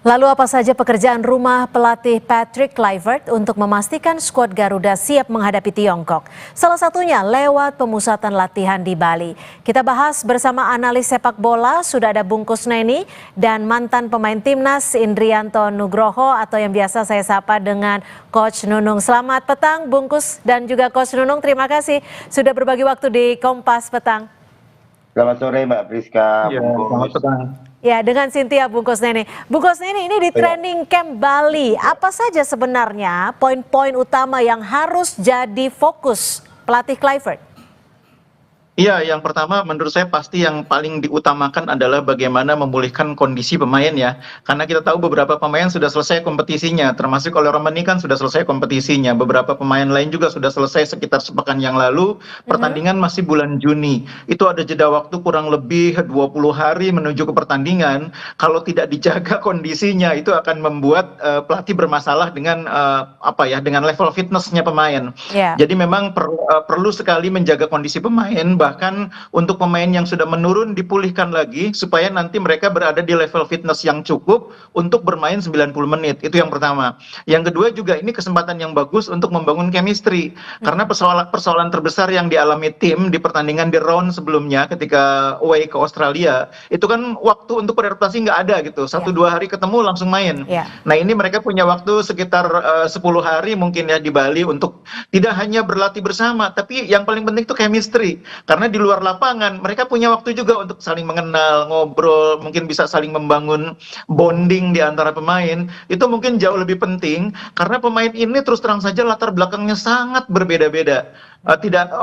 Lalu apa saja pekerjaan rumah pelatih Patrick Kluivert untuk memastikan skuad Garuda siap menghadapi Tiongkok? Salah satunya lewat pemusatan latihan di Bali. Kita bahas bersama analis sepak bola, sudah ada Bung Kusneni dan mantan pemain timnas Indrianto Nugroho atau yang biasa saya sapa dengan Coach Nunung. Selamat petang Bung Kus dan juga Coach Nunung, terima kasih sudah berbagi waktu di Kompas Petang. Selamat sore Mbak Priska. Ya, selamat petang. Ya, dengan Cynthia Bung Kusneni. Bung Kusneni, ini di training camp Bali, apa saja sebenarnya poin-poin utama yang harus jadi fokus pelatih Kluivert? Iya, yang pertama menurut saya pasti yang paling diutamakan adalah bagaimana memulihkan kondisi pemain ya. Karena kita tahu beberapa pemain sudah selesai kompetisinya, termasuk oleh Romani kan sudah selesai kompetisinya. Beberapa pemain lain juga sudah selesai sekitar sepekan yang lalu, pertandingan masih bulan Juni. Itu ada jeda waktu kurang lebih 20 hari menuju ke pertandingan. Kalau tidak dijaga kondisinya, itu akan membuat pelatih bermasalah dengan dengan level fitnessnya pemain. Yeah. Jadi memang perlu sekali menjaga kondisi pemain, bahkan untuk pemain yang sudah menurun dipulihkan lagi supaya nanti mereka berada di level fitness yang cukup untuk bermain 90 menit. Itu yang pertama. Yang kedua juga ini kesempatan yang bagus untuk membangun chemistry. Karena persoalan terbesar yang dialami tim di pertandingan di round sebelumnya ketika away ke Australia, itu kan waktu untuk beradaptasi nggak ada gitu. 1-2 hari ketemu langsung main. Nah ini mereka punya waktu sekitar 10 hari mungkin ya di Bali untuk tidak hanya berlatih bersama, tapi yang paling penting itu chemistry. Karena di luar lapangan mereka punya waktu juga untuk saling mengenal, ngobrol, mungkin bisa saling membangun bonding di antara pemain. Itu mungkin jauh lebih penting karena pemain ini terus terang saja latar belakangnya sangat berbeda-beda.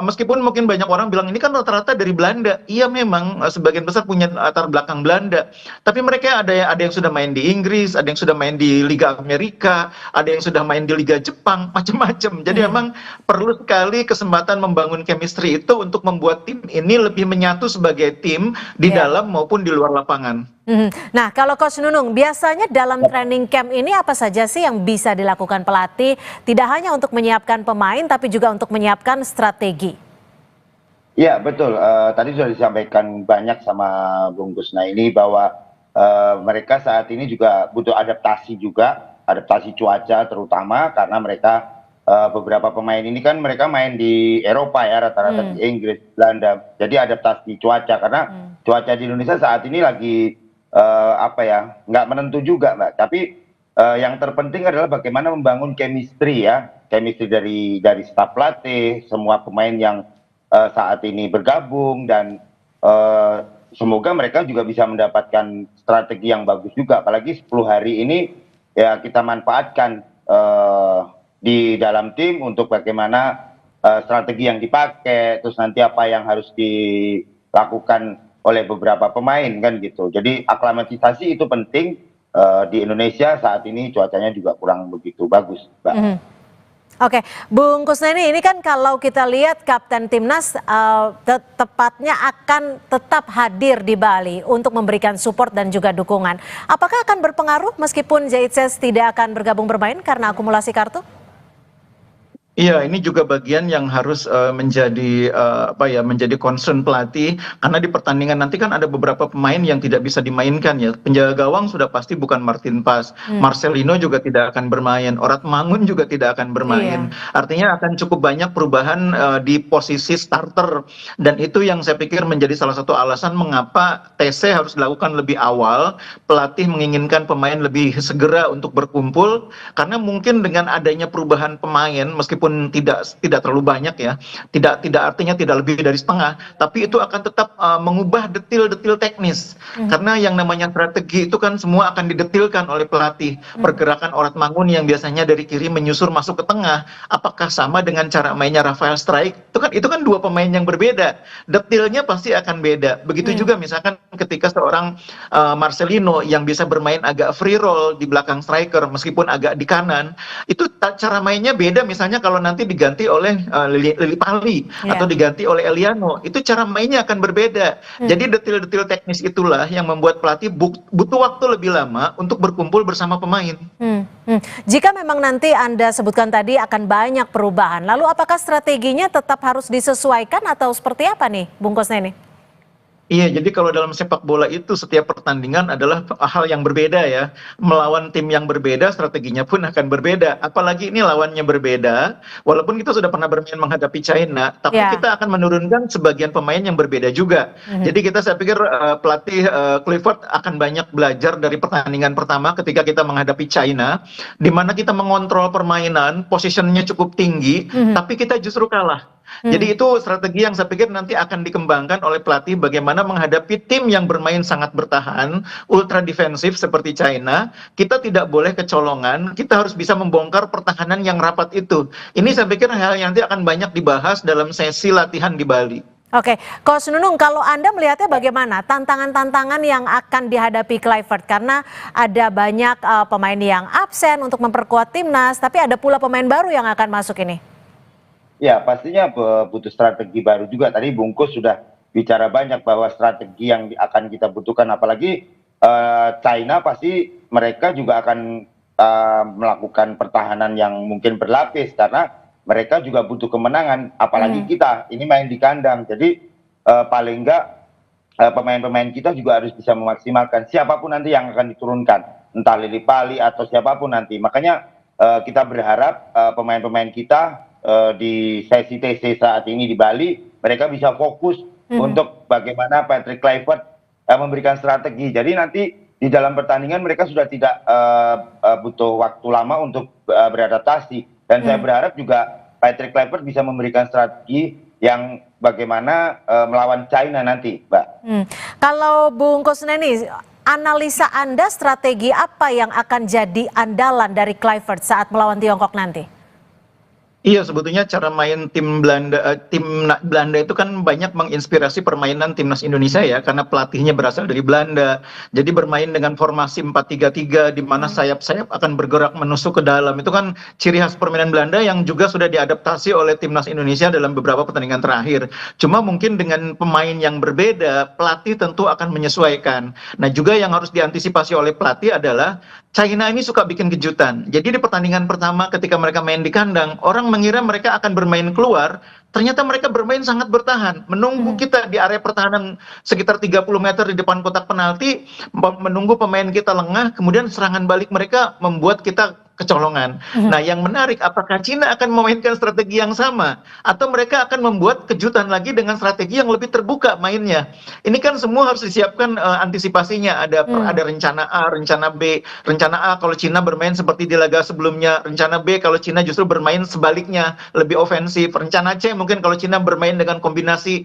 Meskipun mungkin banyak orang bilang ini kan rata-rata dari Belanda. Iya memang sebagian besar punya latar belakang Belanda. Tapi mereka ada yang sudah main di Inggris, ada yang sudah main di Liga Amerika, ada yang sudah main di Liga Jepang, macam-macam. Jadi memang perlu sekali kesempatan membangun chemistry itu untuk membuat tim ini lebih menyatu sebagai tim di dalam maupun di luar lapangan. Nah, kalau Coach Nunung, biasanya dalam training camp ini apa saja sih yang bisa dilakukan pelatih? Tidak hanya untuk menyiapkan pemain, tapi juga untuk menyiapkan strategi. Iya, betul. Tadi sudah disampaikan banyak sama Bung Kusneni bahwa mereka saat ini juga butuh adaptasi juga, adaptasi cuaca terutama karena mereka beberapa pemain ini kan mereka main di Eropa ya, rata-rata di Inggris, Belanda. Jadi adaptasi cuaca karena cuaca di Indonesia saat ini lagi nggak menentu juga Mbak, tapi yang terpenting adalah bagaimana membangun chemistry ya, chemistry dari staf pelatih, semua pemain yang saat ini bergabung dan semoga mereka juga bisa mendapatkan strategi yang bagus juga, apalagi 10 hari ini ya kita manfaatkan di dalam tim untuk bagaimana strategi yang dipakai, terus nanti apa yang harus dilakukan oleh beberapa pemain kan gitu. Jadi aklimatisasi itu penting. Di Indonesia saat ini cuacanya juga kurang begitu bagus, Mbak. Oke, Bung Kusneni, ini kan kalau kita lihat Kapten Timnas tepatnya akan tetap hadir di Bali untuk memberikan support dan juga dukungan. Apakah akan berpengaruh meskipun Zaitses tidak akan bergabung bermain karena akumulasi kartu? Iya, ini juga bagian yang harus menjadi concern pelatih karena di pertandingan nanti kan ada beberapa pemain yang tidak bisa dimainkan ya. Penjaga gawang sudah pasti bukan Martin Pas, Marcelino juga tidak akan bermain, Orat Mangun juga tidak akan bermain. Artinya akan cukup banyak perubahan di posisi starter dan itu yang saya pikir menjadi salah satu alasan mengapa TC harus dilakukan lebih awal. Pelatih menginginkan pemain lebih segera untuk berkumpul karena mungkin dengan adanya perubahan pemain meskipun tidak terlalu banyak ya, tidak artinya tidak lebih dari setengah, tapi itu akan tetap mengubah detil-detil teknis karena yang namanya strategi itu kan semua akan didetilkan oleh pelatih. Pergerakan Orat Mangun yang biasanya dari kiri menyusur masuk ke tengah, apakah sama dengan cara mainnya Rafael Strike? Itu kan dua pemain yang berbeda, detilnya pasti akan beda. Begitu juga misalkan ketika seorang Marcelino yang bisa bermain agak free roll di belakang striker meskipun agak di kanan, itu cara mainnya beda. Misalnya kalau nanti diganti oleh Lili Pali atau diganti oleh Eliano, itu cara mainnya akan berbeda. Jadi detil-detil teknis itulah yang membuat pelatih butuh waktu lebih lama untuk berkumpul bersama pemain. Jika memang nanti Anda sebutkan tadi akan banyak perubahan, lalu apakah strateginya tetap harus disesuaikan atau seperti apa nih, Bung Kusneni? Iya, jadi kalau dalam sepak bola itu setiap pertandingan adalah hal yang berbeda ya. Melawan tim yang berbeda, strateginya pun akan berbeda. Apalagi ini lawannya berbeda. Walaupun kita sudah pernah bermain menghadapi China, tapi Ya. kita akan menurunkan sebagian pemain yang berbeda juga. Mhm. Jadi saya pikir pelatih Clifford akan banyak belajar dari pertandingan pertama ketika kita menghadapi China, di mana kita mengontrol permainan, positionnya cukup tinggi, tapi kita justru kalah. Jadi itu strategi yang saya pikir nanti akan dikembangkan oleh pelatih bagaimana menghadapi tim yang bermain sangat bertahan, ultra defensif seperti China. Kita tidak boleh kecolongan, kita harus bisa membongkar pertahanan yang rapat itu. Ini saya pikir hal yang nanti akan banyak dibahas dalam sesi latihan di Bali. Oke, Coach Nunung, kalau Anda melihatnya bagaimana tantangan-tantangan yang akan dihadapi Kluivert? Karena ada banyak pemain yang absen untuk memperkuat timnas, tapi ada pula pemain baru yang akan masuk ini. Ya, pastinya butuh strategi baru juga. Tadi Bungkus sudah bicara banyak bahwa strategi yang akan kita butuhkan, apalagi China pasti mereka juga akan melakukan pertahanan yang mungkin berlapis karena mereka juga butuh kemenangan, apalagi kita ini main di kandang. Jadi paling enggak pemain-pemain kita juga harus bisa memaksimalkan siapapun nanti yang akan diturunkan, entah Lili Pali atau siapapun nanti. Makanya kita berharap pemain-pemain kita di sesi TC saat ini di Bali, mereka bisa fokus untuk bagaimana Patrick Kluivert memberikan strategi. Jadi nanti di dalam pertandingan mereka sudah tidak butuh waktu lama untuk beradaptasi. Dan saya berharap juga Patrick Kluivert bisa memberikan strategi yang bagaimana melawan China nanti, Mbak. Kalau Bung Kusneni, analisa Anda strategi apa yang akan jadi andalan dari Kluivert saat melawan Tiongkok nanti? Iya, sebetulnya cara main tim Belanda itu kan banyak menginspirasi permainan timnas Indonesia ya, karena pelatihnya berasal dari Belanda. Jadi bermain dengan formasi 4-3-3 di mana sayap-sayap akan bergerak menusuk ke dalam. Itu kan ciri khas permainan Belanda yang juga sudah diadaptasi oleh timnas Indonesia dalam beberapa pertandingan terakhir. Cuma mungkin dengan pemain yang berbeda, pelatih tentu akan menyesuaikan. Nah, juga yang harus diantisipasi oleh pelatih adalah China ini suka bikin kejutan. Jadi di pertandingan pertama ketika mereka main di kandang, orang mengira mereka akan bermain keluar, ternyata mereka bermain sangat bertahan, menunggu kita di area pertahanan sekitar 30 meter di depan kotak penalti, menunggu pemain kita lengah, kemudian serangan balik mereka membuat kita kecolongan. Nah, yang menarik, apakah Cina akan memainkan strategi yang sama atau mereka akan membuat kejutan lagi dengan strategi yang lebih terbuka mainnya? Ini kan semua harus disiapkan antisipasinya. Ada rencana A, rencana B. Rencana A kalau Cina bermain seperti di laga sebelumnya, rencana B kalau Cina justru bermain sebaliknya, lebih ofensif. Rencana C mungkin kalau Cina bermain dengan kombinasi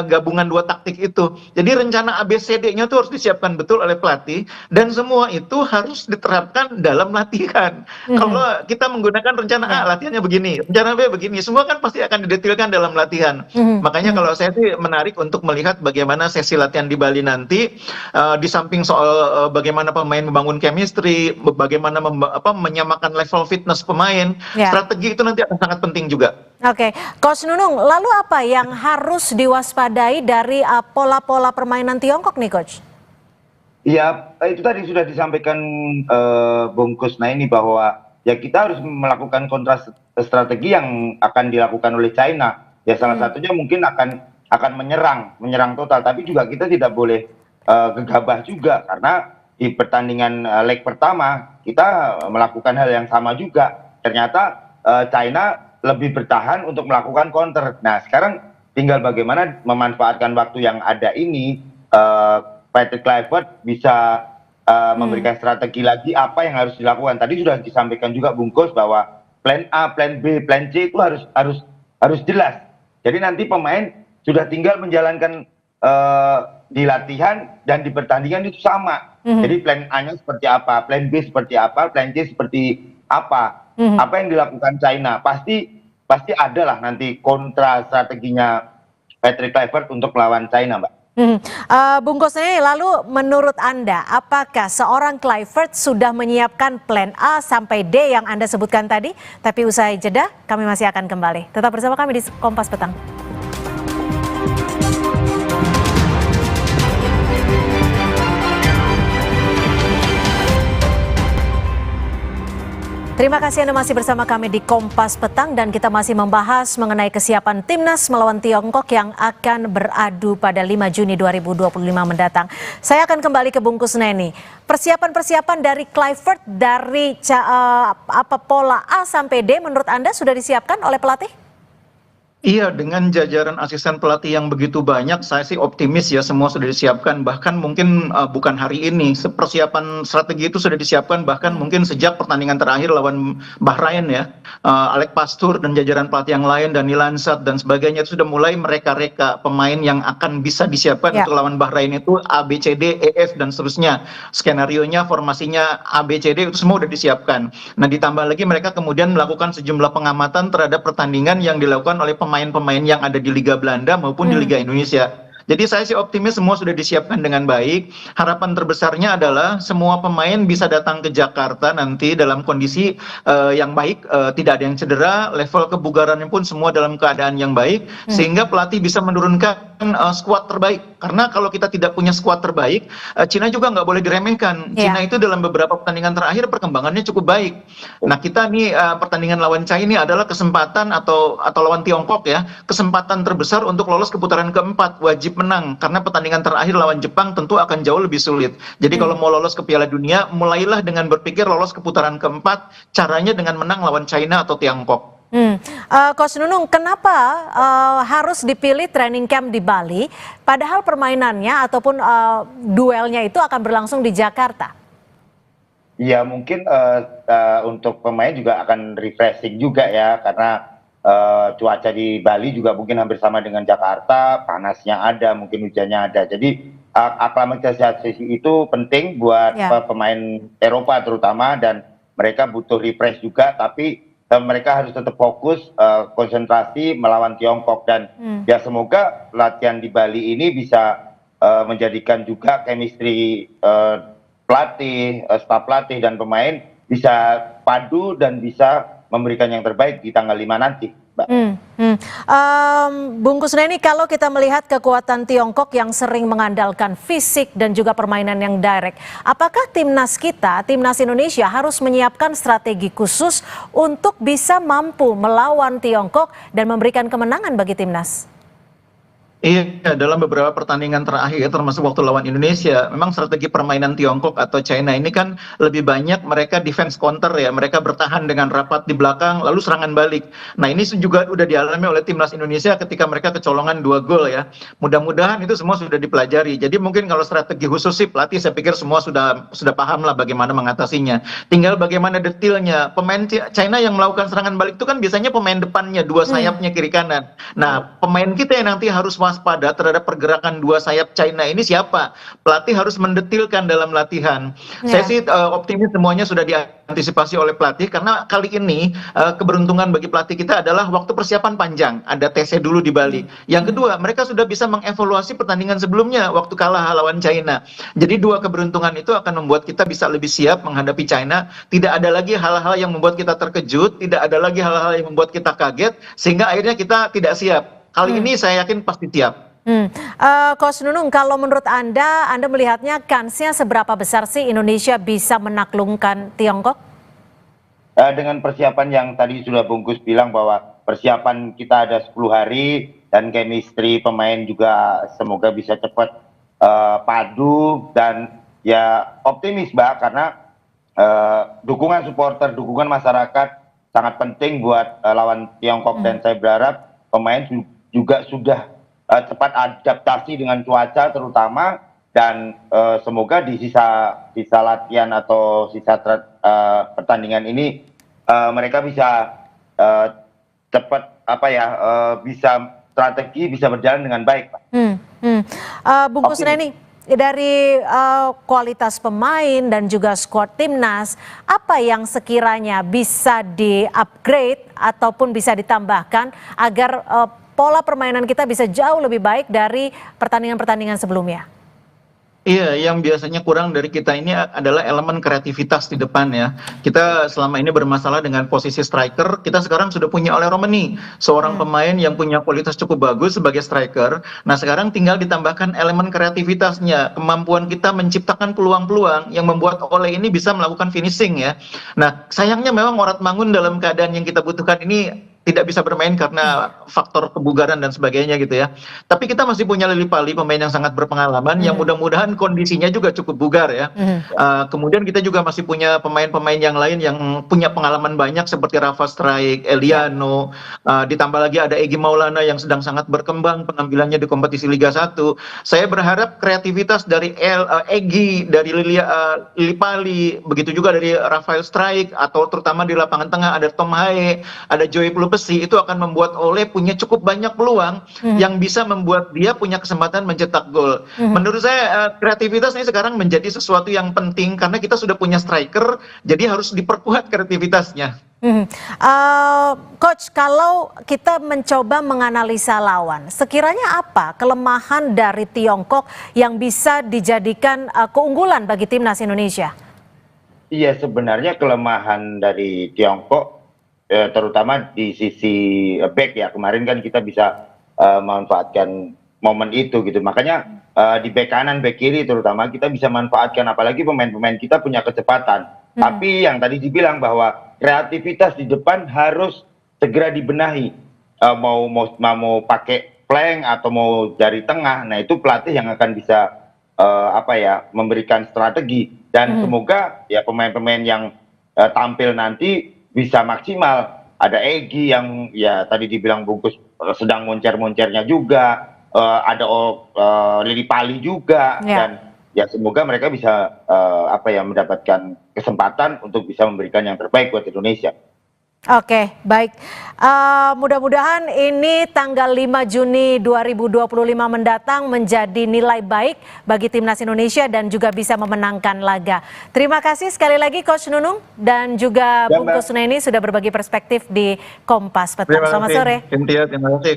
gabungan dua taktik itu. Jadi rencana ABCD-nya itu harus disiapkan betul oleh pelatih dan semua itu harus diterapkan dalam latihan. Kalau kita menggunakan rencana A, latihannya begini, rencana B begini, semua kan pasti akan didetilkan dalam latihan. Makanya kalau saya sih menarik untuk melihat bagaimana sesi latihan di Bali nanti, di samping soal bagaimana pemain membangun chemistry, bagaimana menyamakan level fitness pemain, strategi itu nanti akan sangat penting juga. Oke, Coach Nunung, lalu apa yang harus diwaspadai dari pola-pola permainan Tiongkok nih, Coach? Ya, itu tadi sudah disampaikan Bung Kusnaini bahwa ya kita harus melakukan kontra strategi yang akan dilakukan oleh China. Ya salah satunya mungkin akan menyerang total, tapi juga kita tidak boleh gegabah juga karena di pertandingan leg pertama kita melakukan hal yang sama juga. Ternyata China lebih bertahan untuk melakukan counter. Nah, sekarang tinggal bagaimana memanfaatkan waktu yang ada ini. Patrick Kluivert bisa memberikan strategi lagi apa yang harus dilakukan. Tadi sudah disampaikan juga Bungkus bahwa plan A, plan B, plan C itu harus jelas. Jadi nanti pemain sudah tinggal menjalankan di latihan dan di pertandingan itu sama. Jadi plan A-nya seperti apa, plan B seperti apa, plan C seperti apa. Apa yang dilakukan China pasti ada lah nanti kontra strateginya Patrick Kluivert untuk melawan China, Mbak. Bung Kusneni, lalu menurut Anda, apakah seorang Kluivert sudah menyiapkan plan A sampai D yang Anda sebutkan tadi? Tapi usai jeda, kami masih akan kembali. Tetap bersama kami di Kompas Petang. Terima kasih Anda masih bersama kami di Kompas Petang dan kita masih membahas mengenai kesiapan Timnas melawan Tiongkok yang akan beradu pada 5 Juni 2025 mendatang. Saya akan kembali ke Bung Kusneni. Persiapan-persiapan dari Kluivert dari pola A sampai D menurut Anda sudah disiapkan oleh pelatih? Iya, dengan jajaran asisten pelatih yang begitu banyak, saya sih optimis ya semua sudah disiapkan. Bahkan mungkin bukan hari ini, persiapan strategi itu sudah disiapkan bahkan mungkin sejak pertandingan terakhir lawan Bahrain ya. Alex Pastur dan jajaran pelatih yang lain, Dani Lansat dan sebagainya itu sudah mulai mereka-reka pemain yang akan bisa disiapkan untuk lawan Bahrain itu A, B, C, D, E, F dan seterusnya. Skenarionya, formasinya A, B, C, D itu semua sudah disiapkan. Nah ditambah lagi mereka kemudian melakukan sejumlah pengamatan terhadap pertandingan yang dilakukan oleh pemain-pemain yang ada di Liga Belanda maupun di Liga Indonesia. Jadi saya sih optimis semua sudah disiapkan dengan baik. Harapan terbesarnya adalah semua pemain bisa datang ke Jakarta nanti dalam kondisi yang baik, tidak ada yang cedera, level kebugarannya pun semua dalam keadaan yang baik, sehingga pelatih bisa menurunkan skuad terbaik. Karena kalau kita tidak punya skuad terbaik, Cina juga nggak boleh diremehkan. Cina itu dalam beberapa pertandingan terakhir perkembangannya cukup baik. Nah kita nih pertandingan lawan China ini adalah kesempatan atau lawan Tiongkok ya, kesempatan terbesar untuk lolos ke putaran keempat, wajib menang karena pertandingan terakhir lawan Jepang tentu akan jauh lebih sulit. Jadi kalau mau lolos ke Piala Dunia, mulailah dengan berpikir lolos ke putaran keempat, caranya dengan menang lawan China atau Tiongkok. Coach Nunung, kenapa harus dipilih training camp di Bali, padahal permainannya ataupun duelnya itu akan berlangsung di Jakarta? Ya mungkin untuk pemain juga akan refreshing juga ya, karena cuaca di Bali juga mungkin hampir sama dengan Jakarta, panasnya ada, mungkin hujannya ada. Jadi aklimatisasi itu penting buat pemain Eropa terutama, dan mereka butuh refresh juga, tapi mereka harus tetap fokus, konsentrasi melawan Tiongkok. Dan ya semoga latihan di Bali ini bisa menjadikan juga chemistry pelatih, staf pelatih dan pemain bisa padu dan bisa memberikan yang terbaik di tanggal 5 nanti, Mbak. Bung Kusneni, kalau kita melihat kekuatan Tiongkok yang sering mengandalkan fisik dan juga permainan yang direct, apakah timnas kita, timnas Indonesia harus menyiapkan strategi khusus untuk bisa mampu melawan Tiongkok dan memberikan kemenangan bagi timnas? Iya, dalam beberapa pertandingan terakhir termasuk waktu lawan Indonesia, memang strategi permainan Tiongkok atau China ini kan lebih banyak mereka defense counter ya, mereka bertahan dengan rapat di belakang lalu serangan balik. Nah ini juga udah dialami oleh timnas Indonesia ketika mereka kecolongan 2 gol ya. Mudah-mudahan itu semua sudah dipelajari. Jadi mungkin kalau strategi khusus sih pelatih saya pikir semua sudah paham lah bagaimana mengatasinya. Tinggal bagaimana detailnya. Pemain China yang melakukan serangan balik itu kan biasanya pemain depannya, dua sayapnya kiri kanan. Nah pemain kita yang nanti harus waspada terhadap pergerakan dua sayap China ini siapa? Pelatih harus mendetilkan dalam latihan. Saya sih optimis semuanya sudah diantisipasi oleh pelatih, karena kali ini keberuntungan bagi pelatih kita adalah waktu persiapan panjang. Ada TC dulu di Bali. Yang kedua, mereka sudah bisa mengevaluasi pertandingan sebelumnya waktu kalah lawan China. Jadi dua keberuntungan itu akan membuat kita bisa lebih siap menghadapi China. Tidak ada lagi hal-hal yang membuat kita terkejut, tidak ada lagi hal-hal yang membuat kita kaget, sehingga akhirnya kita tidak siap. Kali ini saya yakin pasti siap. Coach Nunung, kalau menurut Anda melihatnya kansnya seberapa besar sih Indonesia bisa menaklukkan Tiongkok? Dengan persiapan yang tadi sudah Bungkus bilang bahwa persiapan kita ada 10 hari dan chemistry pemain juga semoga bisa cepat padu, dan ya optimis Mbak, karena dukungan supporter, dukungan masyarakat sangat penting buat lawan Tiongkok. Dan saya berharap pemain juga sudah cepat adaptasi dengan cuaca terutama, dan semoga di sisa latihan atau sisa pertandingan ini mereka bisa cepat bisa strategi bisa berjalan dengan baik, Pak. Bung Kusneni, dari kualitas pemain dan juga skuad timnas, apa yang sekiranya bisa di-upgrade ataupun bisa ditambahkan agar pola permainan kita bisa jauh lebih baik dari pertandingan-pertandingan sebelumnya? Iya, yang biasanya kurang dari kita ini adalah elemen kreativitas di depan ya. Kita selama ini bermasalah dengan posisi striker, kita sekarang sudah punya Ole Romeni, seorang pemain yang punya kualitas cukup bagus sebagai striker. Nah, sekarang tinggal ditambahkan elemen kreativitasnya, kemampuan kita menciptakan peluang-peluang yang membuat Ole ini bisa melakukan finishing ya. Nah, sayangnya memang Moratmangun dalam keadaan yang kita butuhkan ini tidak bisa bermain karena faktor kebugaran dan sebagainya gitu ya. Tapi kita masih punya Lili Pali, pemain yang sangat berpengalaman, yang mudah-mudahan kondisinya juga cukup bugar ya. Kemudian kita juga masih punya pemain-pemain yang lain yang punya pengalaman banyak seperti Rafa Struijk, Eliano, ditambah lagi ada Egy Maulana yang sedang sangat berkembang penampilannya di kompetisi Liga 1. Saya berharap kreativitas dari Egy, dari Lili Pali, begitu juga dari Rafael Struijk, atau terutama di lapangan tengah ada Tom Hae, ada Joey Pelupesi, itu akan membuat Ole punya cukup banyak peluang yang bisa membuat dia punya kesempatan mencetak gol. Menurut saya kreativitas ini sekarang menjadi sesuatu yang penting karena kita sudah punya striker, jadi harus diperkuat kreativitasnya. Coach, kalau kita mencoba menganalisa lawan, sekiranya apa kelemahan dari Tiongkok yang bisa dijadikan keunggulan bagi timnas Indonesia? Iya, sebenarnya kelemahan dari Tiongkok terutama di sisi back ya, kemarin kan kita bisa memanfaatkan momen itu gitu, makanya di back kanan, back kiri terutama kita bisa manfaatkan, apalagi pemain-pemain kita punya kecepatan. Tapi yang tadi dibilang bahwa kreativitas di depan harus segera dibenahi, mau pakai flank atau mau dari tengah, nah itu pelatih yang akan bisa memberikan strategi, dan semoga ya pemain-pemain yang tampil nanti bisa maksimal. Ada Egy yang ya tadi dibilang Bungkus sedang moncer-moncernya juga, ada Lili Pali juga, dan ya semoga mereka bisa mendapatkan kesempatan untuk bisa memberikan yang terbaik buat Indonesia. Oke, baik. Mudah-mudahan ini tanggal 5 Juni 2025 mendatang menjadi nilai baik bagi timnas Indonesia dan juga bisa memenangkan laga. Terima kasih sekali lagi Coach Nunung dan juga Bungkus Suneni sudah berbagi perspektif di Kompas Petang. Selamat sore. Terima kasih.